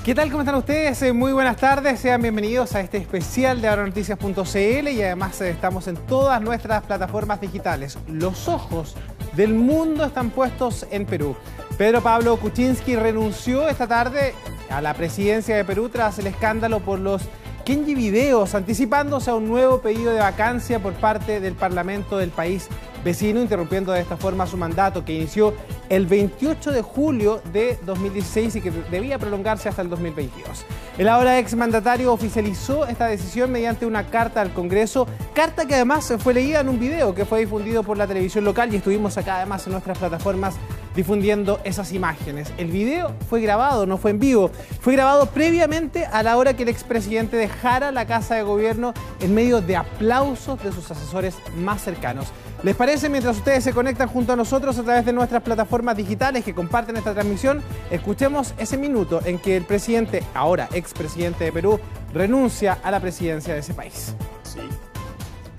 ¿Qué tal? ¿Cómo están ustedes? Muy buenas tardes, sean bienvenidos a este especial de ahoranoticias.cl y además estamos en todas nuestras plataformas digitales. Los ojos del mundo están puestos en Perú. Pedro Pablo Kuczynski renunció esta tarde a la presidencia de Perú tras el escándalo por los Kenji videos, anticipándose a un nuevo pedido de vacancia por parte del Parlamento del país vecino, interrumpiendo de esta forma su mandato que inició el 28 de julio de 2016 y que debía prolongarse hasta el 2022. El ahora exmandatario oficializó esta decisión mediante una carta al Congreso, carta que además fue leída en un video que fue difundido por la televisión local y estuvimos acá además en nuestras plataformas difundiendo esas imágenes. El video fue grabado, no fue en vivo, fue grabado previamente a la hora que el expresidente dejara la Casa de Gobierno en medio de aplausos de sus asesores más cercanos. ¿Les parece? Mientras ustedes se conectan junto a nosotros a través de nuestras plataformas digitales que comparten esta transmisión, escuchemos ese minuto en que el presidente, ahora expresidente de Perú, renuncia a la presidencia de ese país. Sí,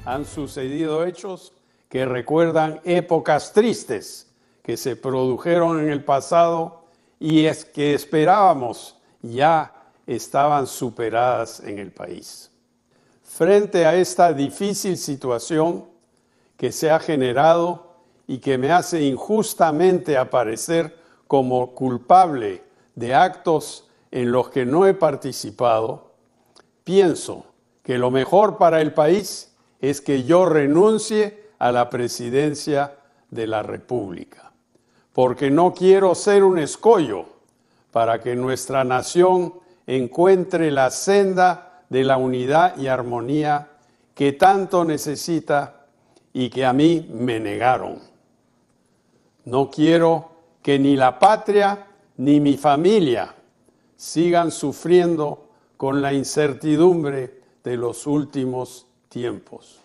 han sucedido hechos que recuerdan épocas tristes que se produjeron en el pasado y es que esperábamos ya estaban superadas en el país. Frente a esta difícil situación que se ha generado y que me hace injustamente aparecer como culpable de actos en los que no he participado, pienso que lo mejor para el país es que yo renuncie a la presidencia de la República, porque no quiero ser un escollo para que nuestra nación encuentre la senda de la unidad y armonía que tanto necesita y que a mí me negaron. No quiero que ni la patria ni mi familia sigan sufriendo con la incertidumbre de los últimos tiempos.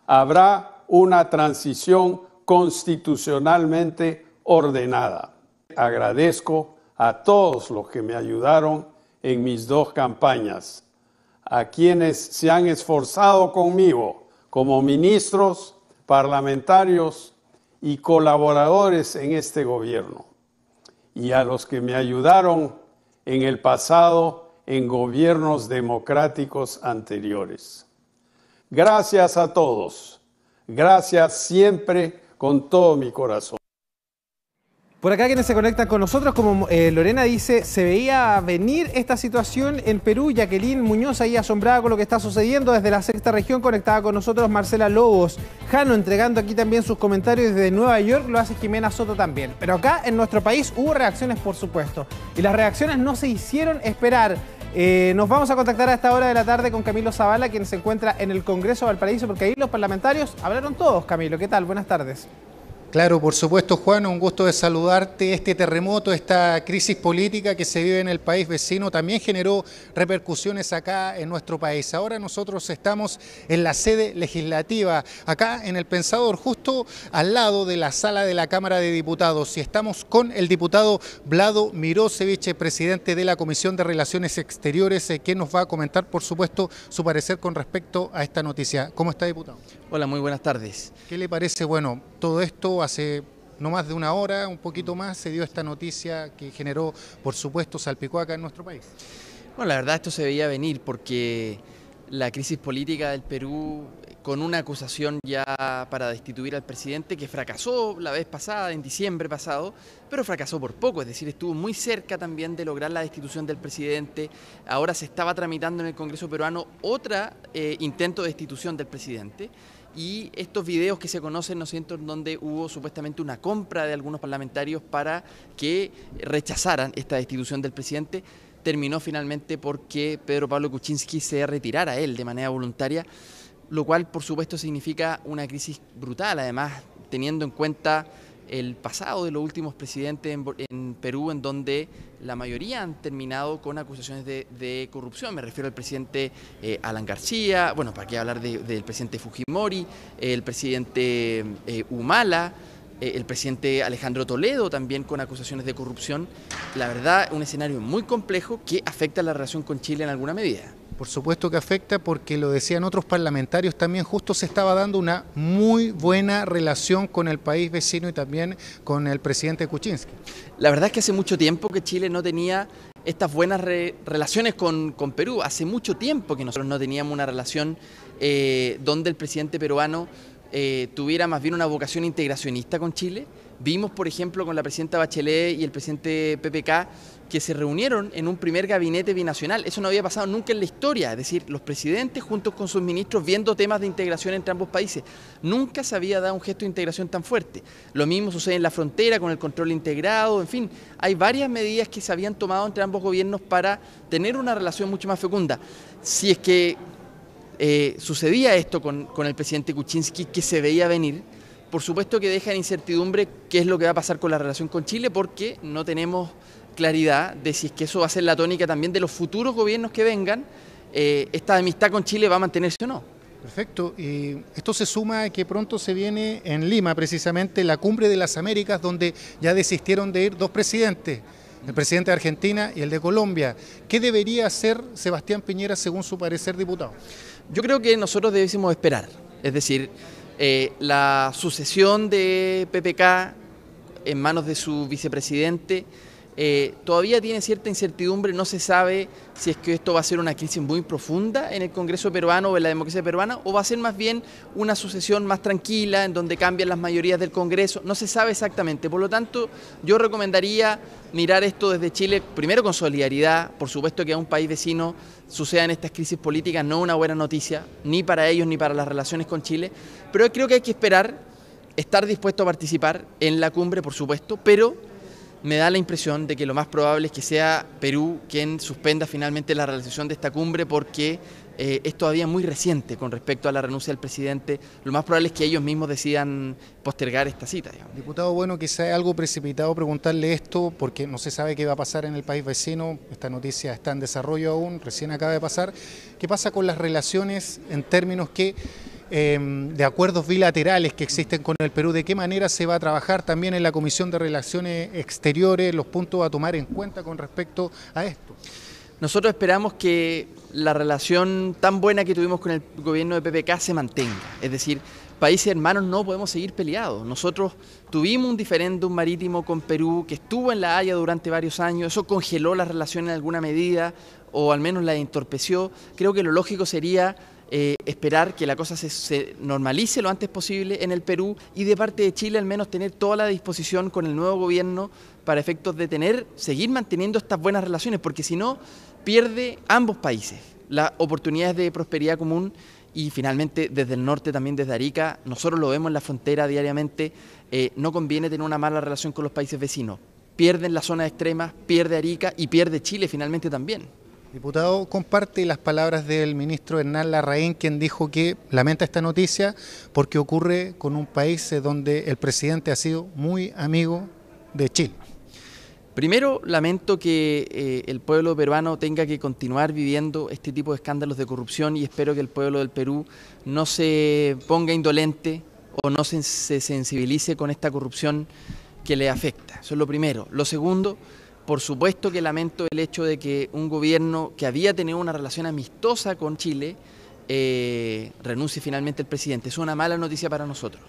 Habrá una transición constitucionalmente ordenada. Agradezco a todos los que me ayudaron en mis dos campañas, a quienes se han esforzado conmigo como ministros, parlamentarios y colaboradores en este gobierno, y a los que me ayudaron en el pasado en gobiernos democráticos anteriores. Gracias a todos. Gracias siempre con todo mi corazón. Por acá quienes se conectan con nosotros, como Lorena dice, se veía venir esta situación en Perú. Jacqueline Muñoz ahí asombrada con lo que está sucediendo desde la sexta región, conectada con nosotros Marcela Lobos. Jano entregando aquí también sus comentarios desde Nueva York, lo hace Jimena Soto también. Pero acá en nuestro país hubo reacciones, por supuesto, y las reacciones no se hicieron esperar. Nos vamos a contactar a esta hora de la tarde con Camilo Zavala, quien se encuentra en el Congreso de Valparaíso, porque ahí los parlamentarios hablaron todos. Camilo, ¿qué tal? Buenas tardes. Claro, por supuesto, Juan, un gusto de saludarte. Este terremoto, esta crisis política que se vive en el país vecino también generó repercusiones acá en nuestro país. Ahora nosotros estamos en la sede legislativa, acá en El Pensador, justo al lado de la sala de la Cámara de Diputados, y estamos con el diputado Vlado Mirosevich, presidente de la Comisión de Relaciones Exteriores, quien nos va a comentar, por supuesto, su parecer con respecto a esta noticia. ¿Cómo está, diputado? Hola, muy buenas tardes. ¿Qué le parece? Bueno, todo esto hace no más de una hora, un poquito más, se dio esta noticia que generó, por supuesto, salpicó acá en nuestro país. Bueno, la verdad esto se veía venir porque la crisis política del Perú, con una acusación ya para destituir al presidente que fracasó la vez pasada, en diciembre pasado, pero fracasó por poco, es decir, estuvo muy cerca también de lograr la destitución del presidente. Ahora se estaba tramitando en el Congreso peruano otro intento de destitución del presidente. Y estos videos que se conocen, ¿no es cierto?, en donde hubo supuestamente una compra de algunos parlamentarios para que rechazaran esta destitución del presidente, terminó finalmente porque Pedro Pablo Kuczynski se retirara él de manera voluntaria, lo cual por supuesto significa una crisis brutal, además teniendo en cuenta el pasado de los últimos presidentes en Perú, en donde la mayoría han terminado con acusaciones de corrupción. Me refiero al presidente Alan García, bueno, para qué hablar del presidente Fujimori, el presidente Humala, el presidente Alejandro Toledo también con acusaciones de corrupción. La verdad, un escenario muy complejo que afecta la relación con Chile en alguna medida. Por supuesto que afecta, porque lo decían otros parlamentarios también, justo se estaba dando una muy buena relación con el país vecino y también con el presidente Kuczynski. La verdad es que hace mucho tiempo que Chile no tenía estas buenas relaciones con Perú. Hace mucho tiempo que nosotros no teníamos una relación donde el presidente peruano tuviera más bien una vocación integracionista con Chile. Vimos, por ejemplo, con la presidenta Bachelet y el presidente PPK que se reunieron en un primer gabinete binacional. Eso no había pasado nunca en la historia, es decir, los presidentes juntos con sus ministros viendo temas de integración entre ambos países. Nunca se había dado un gesto de integración tan fuerte. Lo mismo sucede en la frontera con el control integrado, en fin, hay varias medidas que se habían tomado entre ambos gobiernos para tener una relación mucho más fecunda. Si es que sucedía esto con el presidente Kuczynski, que se veía venir, por supuesto que deja en incertidumbre qué es lo que va a pasar con la relación con Chile, porque no tenemos claridad de si es que eso va a ser la tónica también de los futuros gobiernos que vengan, esta amistad con Chile va a mantenerse o no. Perfecto, y esto se suma a que pronto se viene en Lima precisamente la Cumbre de las Américas, donde ya desistieron de ir dos presidentes, el presidente de Argentina y el de Colombia. ¿Qué debería hacer Sebastián Piñera según su parecer, diputado? Yo creo que nosotros debemos esperar, es decir, la sucesión de PPK en manos de su vicepresidente todavía tiene cierta incertidumbre, no se sabe si es que esto va a ser una crisis muy profunda en el Congreso peruano o en la democracia peruana, o va a ser más bien una sucesión más tranquila en donde cambian las mayorías del Congreso, no se sabe exactamente. Por lo tanto, yo recomendaría mirar esto desde Chile, primero con solidaridad. Por supuesto que a un país vecino sucedan estas crisis políticas no es una buena noticia, ni para ellos ni para las relaciones con Chile, pero creo que hay que esperar, estar dispuesto a participar en la cumbre, por supuesto, pero me da la impresión de que lo más probable es que sea Perú quien suspenda finalmente la realización de esta cumbre, porque es todavía muy reciente con respecto a la renuncia del presidente. Lo más probable es que ellos mismos decidan postergar esta cita, digamos. Diputado, bueno, quizá es algo precipitado preguntarle esto, porque no se sabe qué va a pasar en el país vecino. Esta noticia está en desarrollo aún, recién acaba de pasar. ¿Qué pasa con las relaciones en términos de acuerdos bilaterales que existen con el Perú? ¿De qué manera se va a trabajar también en la Comisión de Relaciones Exteriores, los puntos a tomar en cuenta con respecto a esto? Nosotros esperamos que la relación tan buena que tuvimos con el gobierno de PPK se mantenga. Es decir, países hermanos no podemos seguir peleados. Nosotros tuvimos un diferéndum marítimo con Perú que estuvo en La Haya durante varios años. Eso congeló las relaciones en alguna medida o al menos las entorpeció. Creo que lo lógico sería esperar que la cosa se normalice lo antes posible en el Perú, y de parte de Chile al menos tener toda la disposición con el nuevo gobierno para efectos de seguir manteniendo estas buenas relaciones, porque si no, pierde ambos países las oportunidades de prosperidad común. Y finalmente desde el norte, también desde Arica, nosotros lo vemos en la frontera diariamente, no conviene tener una mala relación con los países vecinos. Pierden las zonas extremas, pierde Arica y pierde Chile finalmente también. Diputado, comparte las palabras del ministro Hernán Larraín, quien dijo que lamenta esta noticia porque ocurre con un país donde el presidente ha sido muy amigo de Chile. Primero, lamento que el pueblo peruano tenga que continuar viviendo este tipo de escándalos de corrupción, y espero que el pueblo del Perú no se ponga indolente o no se sensibilice con esta corrupción que le afecta. Eso es lo primero. Lo segundo, por supuesto que lamento el hecho de que un gobierno que había tenido una relación amistosa con Chile renuncie finalmente el presidente. Es una mala noticia para nosotros.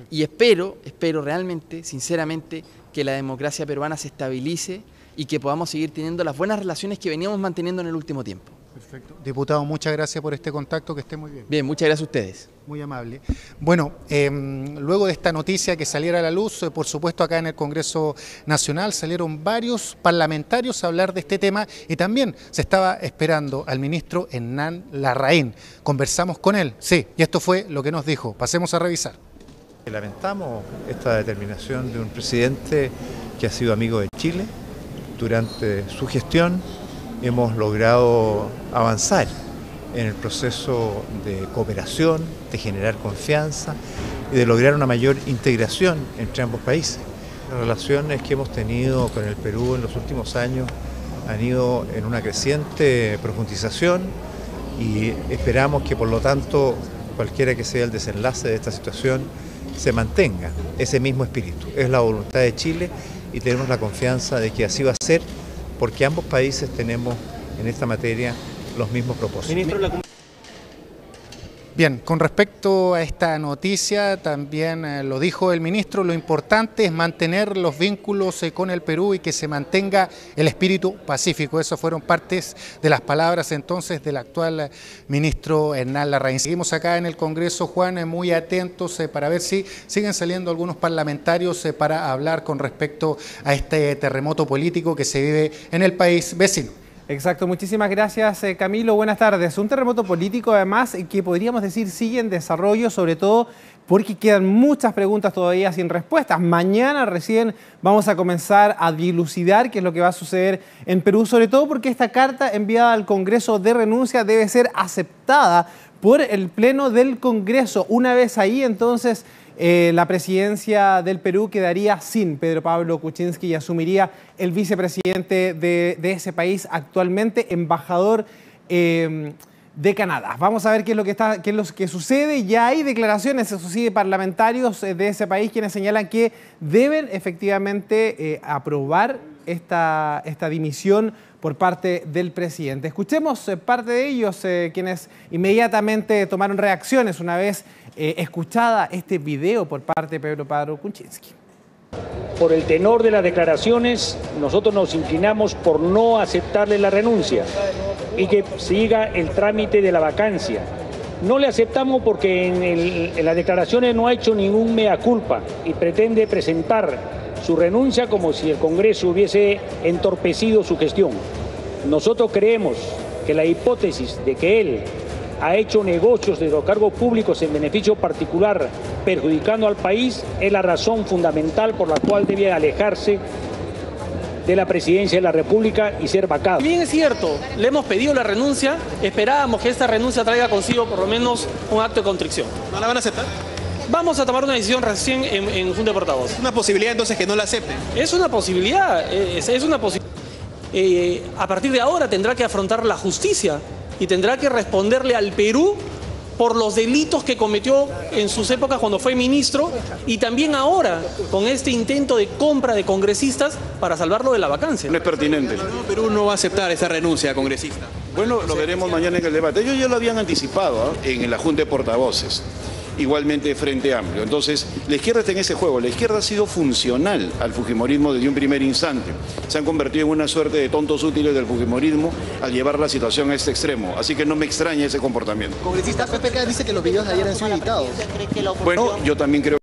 Y espero realmente, sinceramente, que la democracia peruana se estabilice y que podamos seguir teniendo las buenas relaciones que veníamos manteniendo en el último tiempo. Perfecto. Diputado, muchas gracias por este contacto, que esté muy bien. Bien, muchas gracias a ustedes. Muy amable. Bueno, luego de esta noticia que saliera a la luz, por supuesto acá en el Congreso Nacional salieron varios parlamentarios a hablar de este tema, y también se estaba esperando al ministro Hernán Larraín. Conversamos con él, sí, y esto fue lo que nos dijo. Pasemos a revisar. Lamentamos esta determinación de un presidente que ha sido amigo de Chile. Durante su gestión hemos logrado avanzar en el proceso de cooperación, de generar confianza y de lograr una mayor integración entre ambos países. Las relaciones que hemos tenido con el Perú en los últimos años han ido en una creciente profundización, y esperamos que, por lo tanto, cualquiera que sea el desenlace de esta situación, se mantenga ese mismo espíritu. Es la voluntad de Chile y tenemos la confianza de que así va a ser, porque ambos países tenemos en esta materia los mismos propósitos. Bien, con respecto a esta noticia, también lo dijo el ministro, lo importante es mantener los vínculos con el Perú y que se mantenga el espíritu pacífico. Esas fueron partes de las palabras entonces del actual ministro Hernán Larraín. Seguimos acá en el Congreso, Juan, muy atentos para ver si siguen saliendo algunos parlamentarios para hablar con respecto a este terremoto político que se vive en el país vecino. Exacto, muchísimas gracias Camilo, buenas tardes. Un terremoto político además que podríamos decir sigue en desarrollo, sobre todo porque quedan muchas preguntas todavía sin respuestas. Mañana recién vamos a comenzar a dilucidar qué es lo que va a suceder en Perú, sobre todo porque esta carta enviada al Congreso de renuncia debe ser aceptada por el Pleno del Congreso. Una vez ahí, entonces, la presidencia del Perú quedaría sin Pedro Pablo Kuczynski y asumiría el vicepresidente de ese país, actualmente embajador de Canadá. Vamos a ver qué es lo que sucede. Ya hay declaraciones, eso sí, de parlamentarios de ese país quienes señalan que deben efectivamente aprobar esta dimisión por parte del presidente. Escuchemos parte de ellos, quienes inmediatamente tomaron reacciones una vez escuchada este video por parte de Pedro Pablo Kuczynski. Por el tenor de las declaraciones, nosotros nos inclinamos por no aceptarle la renuncia y que siga el trámite de la vacancia. No le aceptamos porque en las declaraciones no ha hecho ningún mea culpa y pretende presentar su renuncia como si el Congreso hubiese entorpecido su gestión. Nosotros creemos que la hipótesis de que él ha hecho negocios de los cargos públicos en beneficio particular, perjudicando al país, es la razón fundamental por la cual debe alejarse de la presidencia de la República y ser vacado. Bien es cierto, le hemos pedido la renuncia, esperábamos que esta renuncia traiga consigo por lo menos un acto de contrición. ¿No la van a aceptar? Vamos a tomar una decisión recién en Junta de Portavoces. ¿Una posibilidad entonces que no la acepten? Es una posibilidad, es una posibilidad. A partir de ahora tendrá que afrontar la justicia y tendrá que responderle al Perú por los delitos que cometió en sus épocas cuando fue ministro y también ahora con este intento de compra de congresistas para salvarlo de la vacancia. No es pertinente. El Perú no va a aceptar esa renuncia, congresista. Bueno, lo veremos mañana en el debate. Ellos ya lo habían anticipado en la Junta de Portavoces. Igualmente Frente Amplio. Entonces, la izquierda está en ese juego. La izquierda ha sido funcional al fujimorismo desde un primer instante. Se han convertido en una suerte de tontos útiles del fujimorismo al llevar la situación a este extremo. Así que no me extraña ese comportamiento. Congresista PPK dice que los videos de ayer han sido editados. Bueno, yo también creo.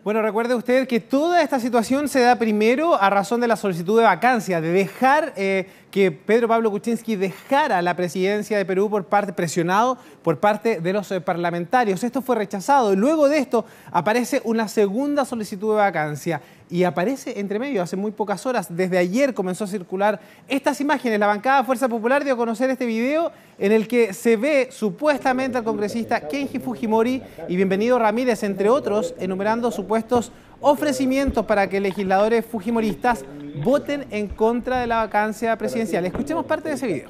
Bueno, recuerde usted que toda esta situación se da primero a razón de la solicitud de vacancia, de dejar que Pedro Pablo Kuczynski dejara la presidencia de Perú presionado por parte de los parlamentarios. Esto fue rechazado y luego de esto aparece una segunda solicitud de vacancia y aparece entre medio hace muy pocas horas. Desde ayer comenzó a circular estas imágenes. La bancada Fuerza Popular dio a conocer este video en el que se ve supuestamente al congresista Kenji Fujimori y Bienvenido Ramírez, entre otros, enumerando supuestos ofrecimientos para que legisladores fujimoristas voten en contra de la vacancia presidencial. Escuchemos parte de ese video.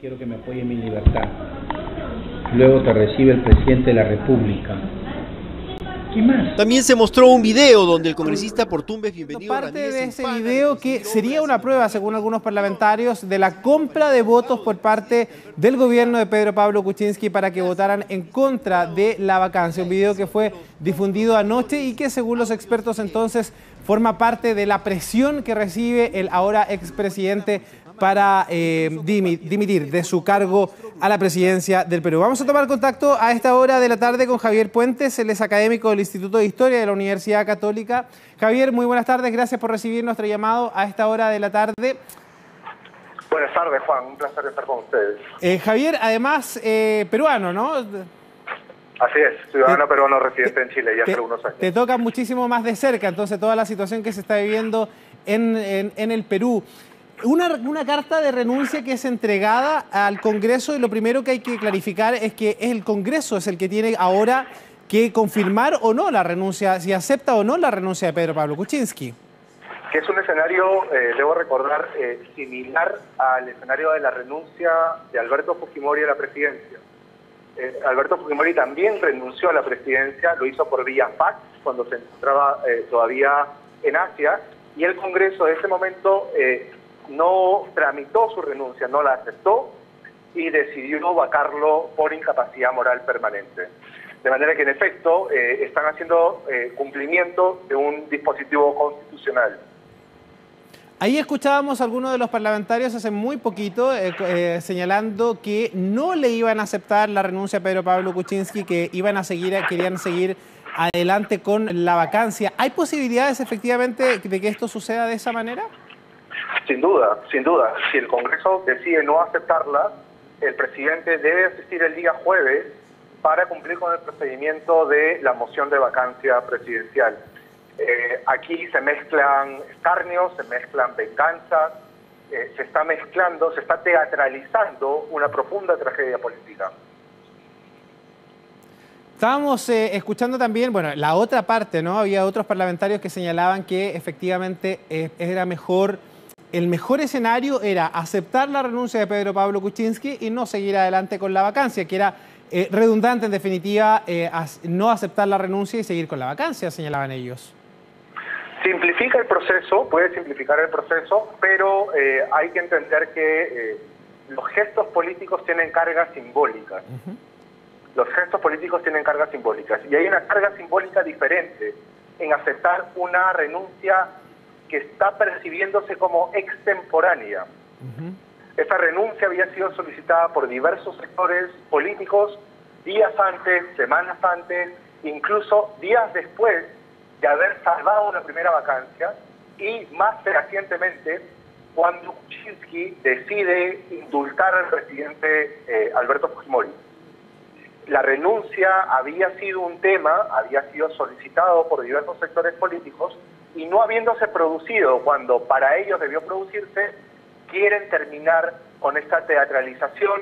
Quiero que me apoyen mi libertad. Luego te recibe el presidente de la República. ¿Qué más? También se mostró un video donde el congresista por Tumbes Bienvenido parte Ramírez de ese video que sería una prueba, según algunos parlamentarios, de la compra de votos por parte del gobierno de Pedro Pablo Kuczynski para que votaran en contra de la vacancia. Un video que fue difundido anoche y que, según los expertos entonces, forma parte de la presión que recibe el ahora expresidente para dimitir de su cargo a la presidencia del Perú. Vamos a tomar contacto a esta hora de la tarde con Javier Puentes, él es académico del Instituto de Historia de la Universidad Católica. Javier, muy buenas tardes, gracias por recibir nuestro llamado a esta hora de la tarde. Buenas tardes, Juan, un placer estar con ustedes. Javier, además peruano, ¿no? Así es, ciudadano peruano residente en Chile ya hace algunos años. Te toca muchísimo más de cerca, entonces, toda la situación que se está viviendo en el Perú. Una carta de renuncia que es entregada al Congreso y lo primero que hay que clarificar es que el Congreso es el que tiene ahora que confirmar o no la renuncia, si acepta o no la renuncia de Pedro Pablo Kuczynski. Que es un escenario, debo recordar, similar al escenario de la renuncia de Alberto Fujimori a la presidencia. Alberto Fujimori también renunció a la presidencia, lo hizo por vía fax cuando se encontraba todavía en Asia, y el Congreso en ese momento no tramitó su renuncia, no la aceptó, y decidió vacarlo por incapacidad moral permanente. De manera que, en efecto, están haciendo cumplimiento de un dispositivo constitucional. Ahí escuchábamos a algunos de los parlamentarios hace muy poquito señalando que no le iban a aceptar la renuncia a Pedro Pablo Kuczynski, que querían seguir adelante con la vacancia. ¿Hay posibilidades efectivamente de que esto suceda de esa manera? Sin duda, sin duda. Si el Congreso decide no aceptarla, el presidente debe asistir el día jueves para cumplir con el procedimiento de la moción de vacancia presidencial. Aquí se mezclan escarnios, se mezclan venganzas, se está teatralizando una profunda tragedia política. Estábamos escuchando también, bueno, la otra parte, ¿no? Había otros parlamentarios que señalaban que efectivamente era mejor, el mejor escenario era aceptar la renuncia de Pedro Pablo Kuczynski y no seguir adelante con la vacancia, que era redundante en definitiva no aceptar la renuncia y seguir con la vacancia, señalaban ellos. Simplifica el proceso, puede simplificar el proceso, pero hay que entender que los gestos políticos tienen cargas simbólicas. Los gestos políticos tienen cargas simbólicas y hay una carga simbólica diferente en aceptar una renuncia que está percibiéndose como extemporánea. Esta renuncia había sido solicitada por diversos sectores políticos días antes, semanas antes, incluso días después de haber salvado una primera vacancia y más fehacientemente cuando Kuczynski decide indultar al presidente Alberto Fujimori. La renuncia había sido un tema, había sido solicitado por diversos sectores políticos y no habiéndose producido cuando para ellos debió producirse, quieren terminar con esta teatralización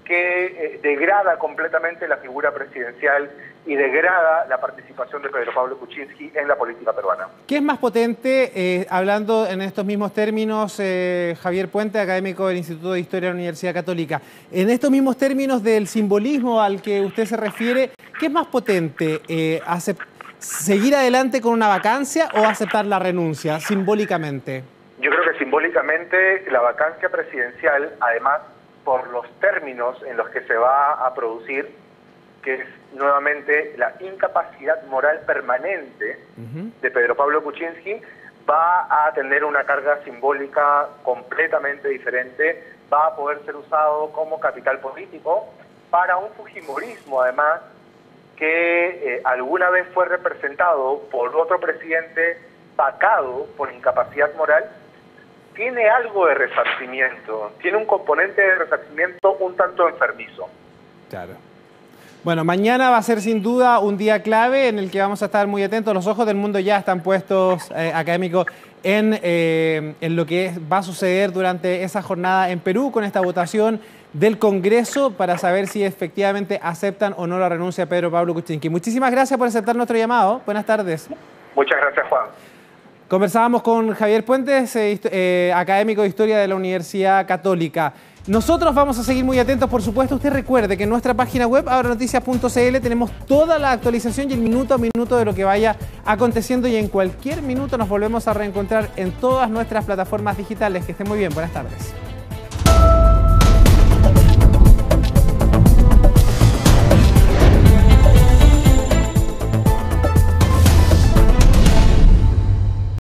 que degrada completamente la figura presidencial y degrada la participación de Pedro Pablo Kuczynski en la política peruana. ¿Qué es más potente, hablando en estos mismos términos, Javier Puente, académico del Instituto de Historia de la Universidad Católica, en estos mismos términos del simbolismo al que usted se refiere, ¿qué es más potente, seguir adelante con una vacancia o aceptar la renuncia simbólicamente? Yo creo que simbólicamente la vacancia presidencial, además por los términos en los que se va a producir, que es nuevamente la incapacidad moral permanente de Pedro Pablo Kuczynski, va a tener una carga simbólica completamente diferente, va a poder ser usado como capital político para un fujimorismo, además, que alguna vez fue representado por otro presidente vacado por incapacidad moral. Tiene algo de resarcimiento, tiene un componente de resarcimiento un tanto enfermizo. Claro. Bueno, mañana va a ser sin duda un día clave en el que vamos a estar muy atentos. Los ojos del mundo ya están puestos, académicos, en lo que va a suceder durante esa jornada en Perú con esta votación del Congreso para saber si efectivamente aceptan o no la renuncia de Pedro Pablo Kuczynski. Muchísimas gracias por aceptar nuestro llamado. Buenas tardes. Muchas gracias, Juan. Conversábamos con Javier Puentes, académico de Historia de la Universidad Católica. Nosotros vamos a seguir muy atentos, por supuesto. Usted recuerde que en nuestra página web, ahora-noticias.cl, tenemos toda la actualización y el minuto a minuto de lo que vaya aconteciendo y en cualquier minuto nos volvemos a reencontrar en todas nuestras plataformas digitales. Que esté muy bien. Buenas tardes.